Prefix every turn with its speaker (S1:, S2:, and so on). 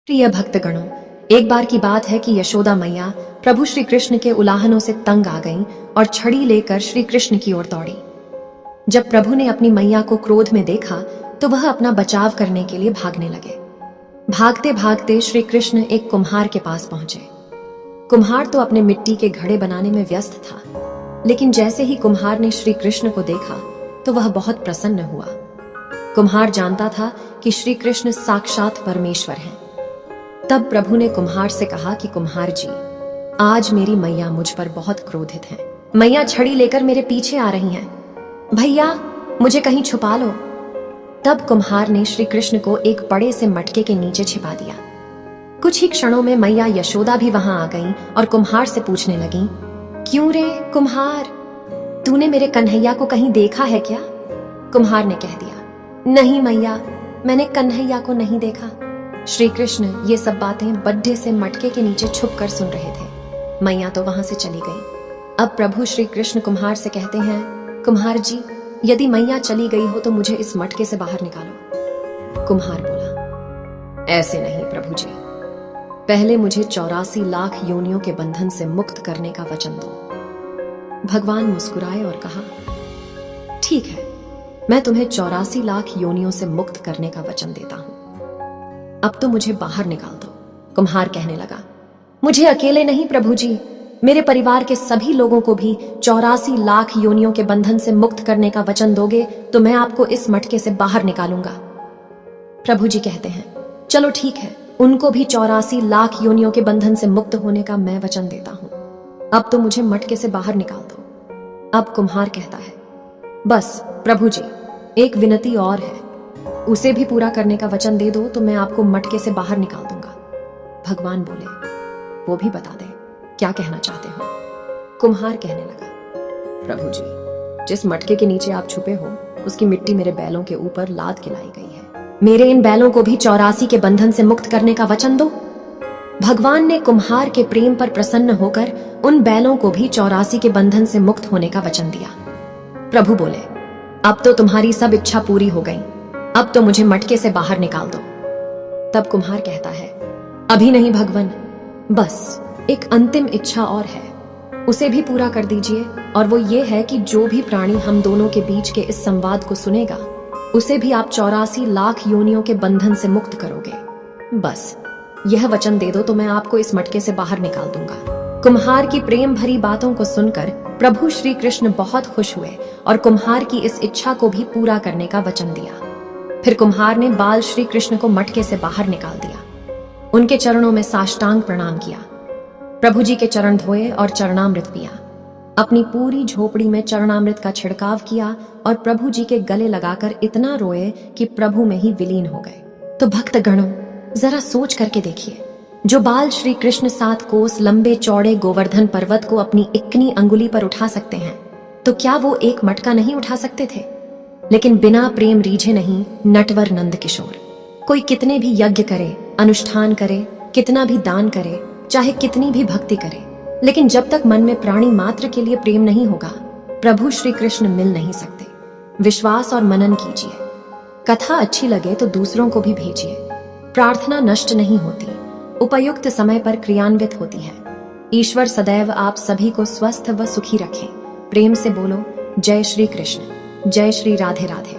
S1: प्रिय भक्तगणों, एक बार की बात है कि यशोदा मैया प्रभु श्री कृष्ण के उलाहनों से तंग आ गईं और छड़ी लेकर श्री कृष्ण की ओर दौड़ी। जब प्रभु ने अपनी मैया को क्रोध में देखा तो वह अपना बचाव करने के लिए भागने लगे। भागते भागते श्री कृष्ण एक कुम्हार के पास पहुंचे। कुम्हार तो अपने मिट्टी के घड़े बनाने में व्यस्त था, लेकिन जैसे ही कुम्हार ने श्री कृष्ण को देखा तो वह बहुत प्रसन्न हुआ। कुम्हार जानता था कि श्री कृष्ण साक्षात परमेश्वर हैं। तब प्रभु ने कुम्हार से कहा कि कुम्हार जी, आज मेरी मैया मुझ पर बहुत क्रोधित हैं। मैया छड़ी लेकर मेरे पीछे आ रही हैं। भैया, मुझे कहीं छुपा लो। तब कुम्हार ने श्री कृष्ण को एक बड़े से मटके के नीचे छिपा दिया। कुछ ही क्षणों में मैया यशोदा भी वहां आ गईं और कुम्हार से पूछने लगीं, क्यों रे कुम्हार, तूने मेरे कन्हैया को कहीं देखा है क्या? कुम्हार ने कह दिया, नहीं मैया, मैंने कन्हैया को नहीं देखा। श्री कृष्ण ये सब बातें बड्ढे से मटके के नीचे छुपकर सुन रहे थे। मैया तो वहां से चली गई। अब प्रभु श्री कृष्ण कुम्हार से कहते हैं, कुम्हार जी, यदि मैया चली गई हो तो मुझे इस मटके से बाहर निकालो। कुम्हार बोला, ऐसे नहीं प्रभु जी, पहले मुझे 84 लाख योनियों के बंधन से मुक्त करने का वचन दो। भगवान मुस्कुराए और कहा, ठीक है, मैं तुम्हें 84 लाख योनियों से मुक्त करने का वचन देता हूं। अब तो मुझे बाहर निकाल दो। कुम्हार कहने लगा, मुझे अकेले नहीं प्रभु जी, मेरे परिवार के सभी लोगों को भी 84 लाख योनियों के बंधन से मुक्त करने का वचन दोगे तो मैं आपको इस मटके से बाहर निकालूंगा। प्रभु जी कहते हैं, चलो ठीक है, उनको भी 84 लाख योनियों के बंधन से मुक्त होने का मैं वचन देता हूं। अब तो मुझे मटके से बाहर निकाल दो। अब कुम्हार कहता है, बस प्रभु जी, एक विनती और है, उसे भी पूरा करने का वचन दे दो तो मैं आपको मटके से बाहर निकाल दूंगा। भगवान बोले, वो भी बता दे, क्या कहना चाहते हो? कुम्हार कहने लगा, प्रभु जी, जिस मटके के नीचे आप छुपे हो उसकी मिट्टी मेरे बैलों के ऊपर लाद के लाई गई है। मेरे इन बैलों को भी 84 के बंधन से मुक्त करने का वचन दो। भगवान ने कुम्हार के प्रेम पर प्रसन्न होकर उन बैलों को भी 84 के बंधन से मुक्त होने का वचन दिया। प्रभु बोले, अब तो तुम्हारी सब इच्छा पूरी हो गई, अब तो मुझे मटके से बाहर निकाल दो। तब कुम्हार कहता है, अभी नहीं भगवान, बस एक अंतिम इच्छा और है, उसे भी पूरा कर दीजिए, और वो ये है कि जो भी प्राणी हम दोनों के बीच के इस संवाद को सुनेगा उसे भी आप 84 लाख योनियों के बंधन से मुक्त करोगे। बस यह वचन दे दो तो मैं आपको इस मटके से बाहर निकाल दूंगा। कुम्हार की प्रेम भरी बातों को सुनकर प्रभु श्री कृष्ण बहुत खुश हुए और कुम्हार की इस इच्छा को भी पूरा करने का वचन दिया। फिर कुम्हार ने बाल श्री कृष्ण को मटके से बाहर निकाल दिया, उनके चरणों में साष्टांग प्रणाम किया, प्रभु जी के चरण धोए और चरणामृत पिया, अपनी पूरी झोपड़ी में चरणामृत का छिड़काव किया और प्रभु जी के गले लगाकर इतना रोए कि प्रभु में ही विलीन हो गए। तो भक्तगणों, जरा सोच करके देखिए, जो बाल श्री कृष्ण 7 कोस लंबे चौड़े गोवर्धन पर्वत को अपनी इक्नी अंगुली पर उठा सकते हैं, तो क्या वो एक मटका नहीं उठा सकते थे? लेकिन बिना प्रेम रीझे नहीं नटवर नंद किशोर। कोई कितने भी यज्ञ करे, अनुष्ठान करे, कितना भी दान करे, चाहे कितनी भी भक्ति करे, लेकिन जब तक मन में प्राणी मात्र के लिए प्रेम नहीं होगा, प्रभु श्री कृष्ण मिल नहीं सकते। विश्वास और मनन कीजिए। कथा अच्छी लगे तो दूसरों को भी भेजिए। प्रार्थना नष्ट नहीं होती, उपयुक्त समय पर क्रियान्वित होती है। ईश्वर सदैव आप सभी को स्वस्थ व सुखी रखे। प्रेम से बोलो, जय श्री कृष्ण, जय श्री राधे राधे।